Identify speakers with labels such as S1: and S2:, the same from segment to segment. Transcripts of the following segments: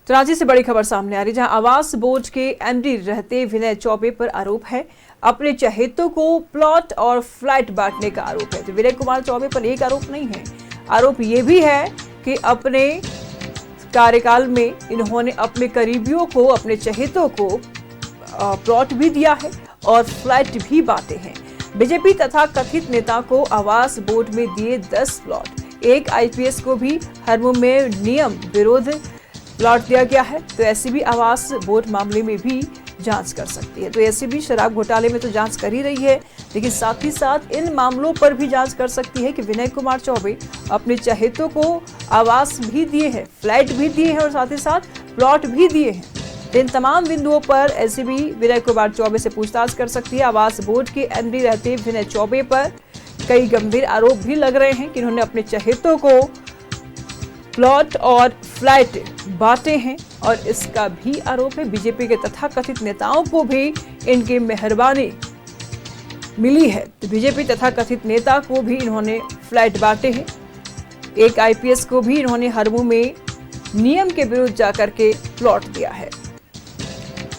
S1: तो रांची से बड़ी खबर सामने आ रही, जहां आवास बोर्ड के एमडी रहते विनय चौबे पर आरोप है अपने चहेतों को प्लॉट और फ्लैट बांटने का आरोप है। तो विनय कुमार चौबे पर एक आरोप नहीं है, आरोप ये भी है कि अपने कार्यकाल में इन्होंने अपने करीबियों को, अपने चहेतों को प्लॉट भी दिया है और फ्लैट भी बांटे हैं। बीजेपी तथा कथित नेता को आवास बोर्ड में दिए 10 प्लॉट, एक आईपीएस को भी हरमू में नियम विरोध प्लॉट दिया गया है। तो एसीबी आवास बोर्ड मामले में भी जांच कर सकती है। तो एसीबी शराब घोटाले में तो जांच कर ही रही है, लेकिन साथ ही साथ इन मामलों पर भी जांच कर सकती है कि विनय कुमार चौबे अपने चहेतों को आवास भी दिए हैं, फ्लैट भी दिए हैं और साथ ही साथ प्लॉट भी दिए हैं। इन तमाम बिंदुओं पर एसीबी विनय कुमार चौबे से पूछताछ कर सकती है। आवास बोर्ड के एमडी रहते विनय चौबे पर कई गंभीर आरोप भी लग रहे हैं कि इन्होंने अपने चहेतों को प्लॉट और फ्लैट बांटे हैं और इसका भी आरोप है बीजेपी के तथाकथित नेताओं को भी इनकी मेहरबानी मिली है। तो बीजेपी तथाकथित नेता को भी इन्होंने फ्लैट बांटे हैं, एक आईपीएस को भी इन्होंने हरमू में नियम के विरुद्ध जाकर के प्लॉट दिया है।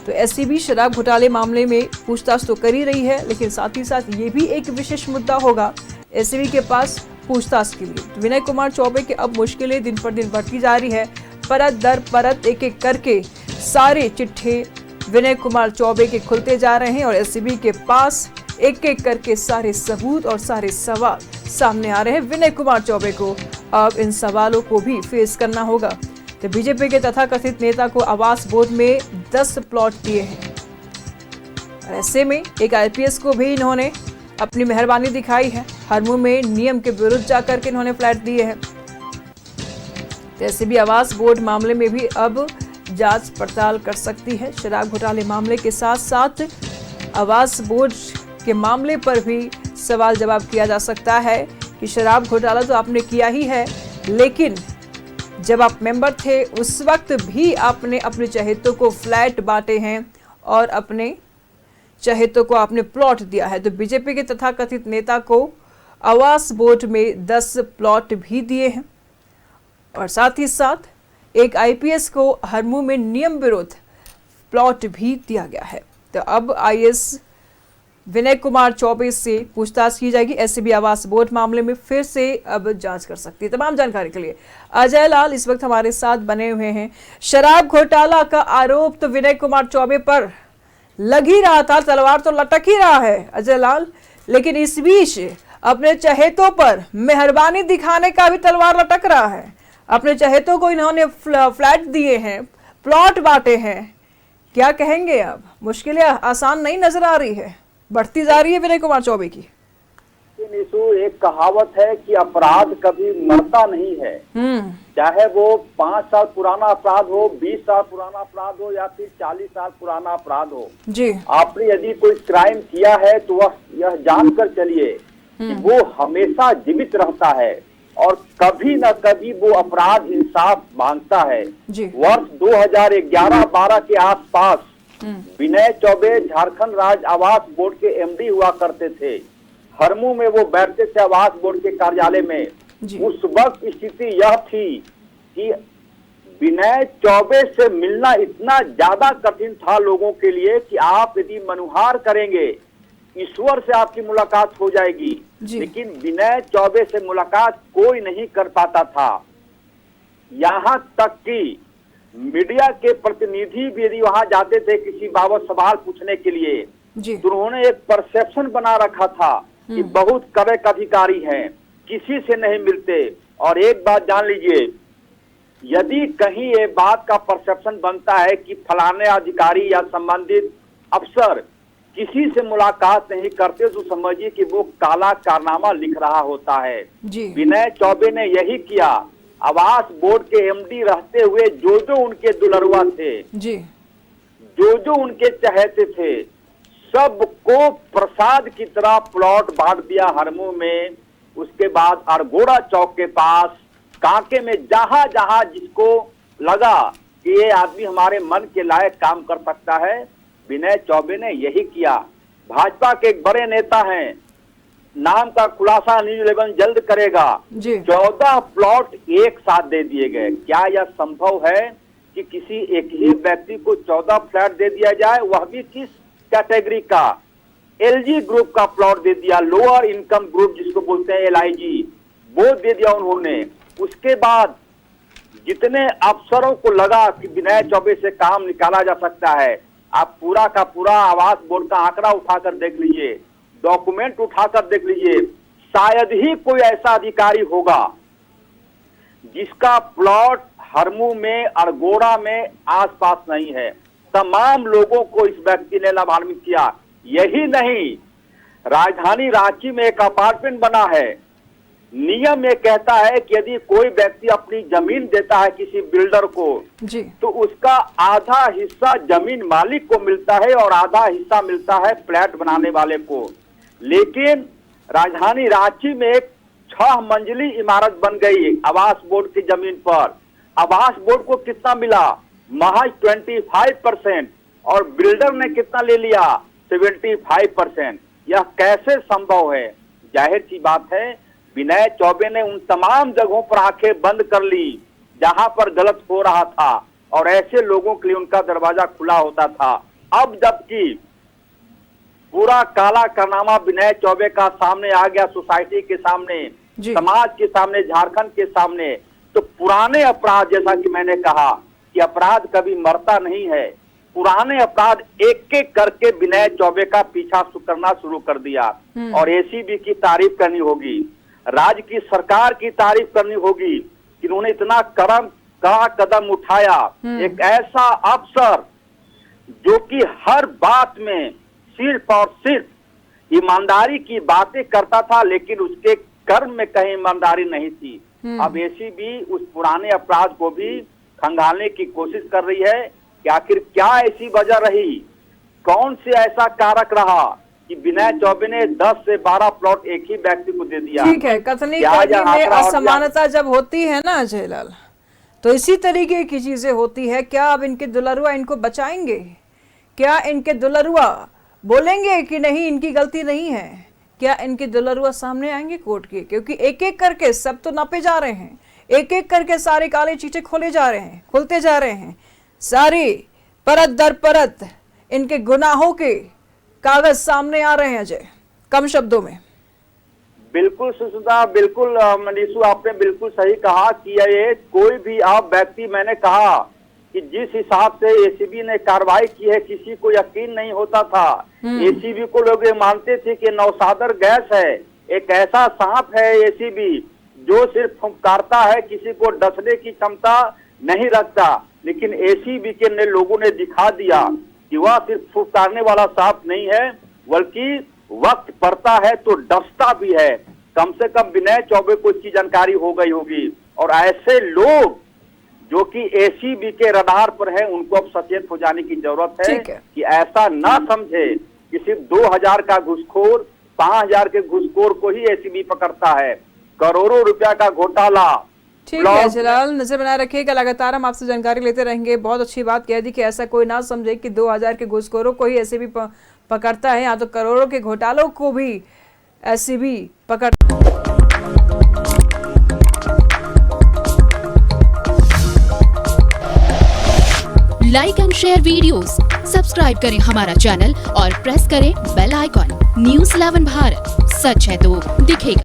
S1: तो एसीबी शराब घोटाले मामले में पूछताछ तो कर ही रही है, लेकिन साथ ही साथ ये भी एक विशेष मुद्दा होगा एसीबी के पास पूछताछ के लिए। तो विनय कुमार चौबे के अब मुश्किलें दिन पर दिन बढ़ती जा रही है। परत दर परत एक एक करके सारे चिट्ठे विनय कुमार चौबे के खुलते जा रहे हैं और एसीबी के पास एक एक करके सारे सबूत और सारे सवाल सामने आ रहे हैं। विनय कुमार चौबे को अब इन सवालों को भी फेस करना होगा। तो बीजेपी के तथाकथित नेता को आवास बोर्ड में 10 प्लॉट दिए हैं और ऐसे में एक आईपीएस को भी इन्होंने अपनी मेहरबानी दिखाई है, हरमू में नियम के विरुद्ध जाकर के इन्होंने फ्लैट दिए हैं। एसीबी आवास बोर्ड मामले में भी अब जांच पड़ताल कर सकती है। शराब घोटाले मामले के साथ साथ आवास बोर्ड के मामले पर भी सवाल जवाब किया जा सकता है कि शराब घोटाला तो आपने किया ही है, लेकिन जब आप मेंबर थे उस वक्त भी आपने अपने चहेतों को फ्लैट बांटे हैं और अपने चहेतों को आपने प्लॉट दिया है। तो बीजेपी के तथाकथित नेता को आवास बोर्ड में 10 प्लॉट भी दिए हैं और साथ ही साथ एक आईपीएस को हरमू में नियम विरोध प्लॉट भी दिया गया है। तो अब आईएएस विनय कुमार चौबे से पूछताछ की जाएगी। एसीबी आवास बोर्ड मामले में फिर से अब जांच कर सकती है। तमाम जानकारी के लिए अजय लाल इस वक्त हमारे साथ बने हुए हैं। शराब घोटाला का आरोप तो विनय कुमार चौबे पर लग ही रहा था, तलवार तो लटक ही रहा है अजय लाल, लेकिन इस बीच अपने चहेतों पर मेहरबानी दिखाने का भी तलवार लटक रहा है। अपने चहेतों को इन्होंने फ्लैट दिए हैं, प्लॉट बांटे हैं। क्या कहेंगे, अब मुश्किलें आसान नहीं नजर आ रही है, बढ़ती जा रही है विनय कुमार चौबे की।
S2: निशु, एक कहावत है कि अपराध कभी मरता नहीं है, चाहे वो 5 साल पुराना अपराध हो, 20 साल पुराना अपराध हो या फिर 40 साल पुराना अपराध हो जी। आपने यदि कोई क्राइम किया है तो वह यह जानकर चलिए कि वो हमेशा जीवित रहता है और कभी न कभी वो अपराध इंसाफ मांगता है। वर्ष 2011-12 के आसपास विनय चौबे झारखंड राज्य आवास बोर्ड के एमडी हुआ करते थे। हरमू में वो बैठते थे आवास बोर्ड के कार्यालय में। उस वक्त स्थिति यह थी कि विनय चौबे से मिलना इतना ज्यादा कठिन था लोगों के लिए कि आप यदि मनुहार करेंगे ईश्वर से आपकी मुलाकात हो जाएगी, लेकिन विनय चौबे से मुलाकात कोई नहीं कर पाता था। यहाँ तक कि मीडिया के प्रतिनिधि भी यदि वहां जाते थे किसी बाबत सवाल पूछने के लिए, तो उन्होंने एक परसेप्शन बना रखा था कि बहुत कड़क अधिकारी हैं, किसी से नहीं मिलते। और एक बात जान लीजिए, यदि कहीं ये बात का परसेप्शन बनता है कि फलाने अधिकारी या संबंधित अफसर किसी से मुलाकात नहीं करते, तो समझिए कि वो काला कारनामा लिख रहा होता है। विनय चौबे ने यही किया। आवास बोर्ड के एमडी रहते हुए जो जो उनके दुलरुआ थे, जो जो उनके चहेते थे, सबको प्रसाद की तरह प्लॉट बांट दिया हरमू में। उसके बाद अरगोड़ा चौक के पास, कांके में, जहां जहां जिसको लगा कि ये आदमी हमारे मन के लायक काम कर सकता है, विनय चौबे ने यही किया। भाजपा के एक बड़े नेता हैं, नाम का खुलासा न्यूज़ 11 जल्द करेगा। 14 प्लॉट एक साथ दे दिए गए। क्या यह संभव है कि किसी एक ही व्यक्ति को 14 फ्लैट दे दिया जाए, वह भी किस कैटेगरी का? एलजी ग्रुप का प्लॉट दे दिया, लोअर इनकम ग्रुप जिसको बोलते हैं एलआईजी, वो दे दिया उन्होंने। उसके बाद जितने अफसरों को लगा कि विनय चौबे से काम निकाला जा सकता है, आप पूरा का पूरा आवास बोर्ड का आंकड़ा उठाकर देख लीजिए, डॉक्यूमेंट उठाकर देख लीजिए, शायद ही कोई ऐसा अधिकारी होगा जिसका प्लॉट हरमू में, अरगोड़ा में आसपास नहीं है। तमाम लोगों को इस व्यक्ति ने लाभान्वित किया। यही नहीं, राजधानी रांची में एक अपार्टमेंट बना है। नियम ये कहता है कि यदि कोई व्यक्ति अपनी जमीन देता है किसी बिल्डर को
S1: जी,
S2: तो उसका आधा हिस्सा जमीन मालिक को मिलता है और आधा हिस्सा मिलता है फ्लैट बनाने वाले को। लेकिन राजधानी रांची में एक 6 मंजिली इमारत बन गई आवास बोर्ड की जमीन पर। आवास बोर्ड को कितना मिला? महज 25%, और बिल्डर ने कितना ले लिया? 75%। यह कैसे संभव है? जाहिर सी बात है, विनय चौबे ने उन तमाम जगहों पर आंखें बंद कर ली जहां पर गलत हो रहा था, और ऐसे लोगों के लिए उनका दरवाजा खुला होता था। अब जबकि पूरा काला कारनामा विनय चौबे का सामने आ गया, सोसाइटी के सामने, समाज के सामने, झारखंड के सामने, तो पुराने अपराध, जैसा कि मैंने कहा कि अपराध कभी मरता नहीं है, पुराने अपराध एक एक करके विनय चौबे का पीछा करना शुरू कर दिया। और एसीबी की तारीफ करनी होगी, राज्य की सरकार की तारीफ करनी होगी कि उन्होंने इतना कड़ा कदम उठाया। एक ऐसा अफसर जो कि हर बात में सिर्फ और सिर्फ ईमानदारी की बातें करता था, लेकिन उसके कर्म में कहीं ईमानदारी नहीं थी। अब एसीबी उस पुराने अपराध को भी खंगालने की कोशिश कर रही है कि आखिर क्या ऐसी वजह रही, कौन से ऐसा कारक रहा कि विनय चौबे ने 10 से 12 प्लॉट एक ही व्यक्ति को दे दिया।
S1: ठीक है, कथनी में असमानता जब होती है ना अजय लाल, तो इसी तरीके की चीजें होती है। क्या अब इनके दुलरुआ इनको बचाएंगे? क्या इनके दुलरुआ बोलेंगे कि नहीं इनकी गलती नहीं है? क्या इनके दुलरुआ सामने आएंगे कोर्ट के? क्योंकि एक एक करके सब तो नापे जा रहे हैं, एक एक करके सारे काले चीटे खोले जा रहे हैं, खुलते जा रहे हैं, सारी परत दर परत इनके गुनाहों के कागज सामने आ रहे हैं। अजय, कम शब्दों में।
S2: बिल्कुल सुष्मिता, बिल्कुल मनीषू, आपने बिल्कुल सही कहा कि ये कोई भी आप व्यक्ति, मैंने कहा कि जिस हिसाब से एसीबी ने कार्रवाई की है, किसी को यकीन नहीं होता था। एसीबी को लोग ये मानते थे कि नौसादर गैस है, एक ऐसा सांप है एसीबी जो सिर्फ फुंकारता है, किसी को डसने की क्षमता नहीं रखता। लेकिन एसीबी के ने लोगों ने दिखा दिया कि वह सिर्फ फुंकारने वाला सांप नहीं है, बल्कि वक्त पड़ता है तो डसता भी है। कम से कम विनय चौबे को इसकी जानकारी हो गई होगी, और ऐसे लोग जो कि एसीबी के रडार पर है, उनको अब सचेत हो जाने की जरूरत है कि ऐसा ना समझे कि सिर्फ 2000 का घूसखोर, 5000 के घूसखोर को ही एसीबी पकड़ता है। करोड़ों रुपया का घोटाला।
S1: ठीक है जलाल, नजर बनाए रखिएगा, लगातार हम आपसे जानकारी लेते रहेंगे। बहुत अच्छी बात कह दी कि ऐसा कोई ना समझे कि 2000 के घूसखोरों को ही एसीबी पकड़ता है, यहाँ तो करोड़ों के घोटालों को भी एसीबी पकड़।
S3: Like and share videos, subscribe करें हमारा चैनल और प्रेस करें बेल आइकॉन। न्यूज़ 11 भारत, सच है तो दिखेगा।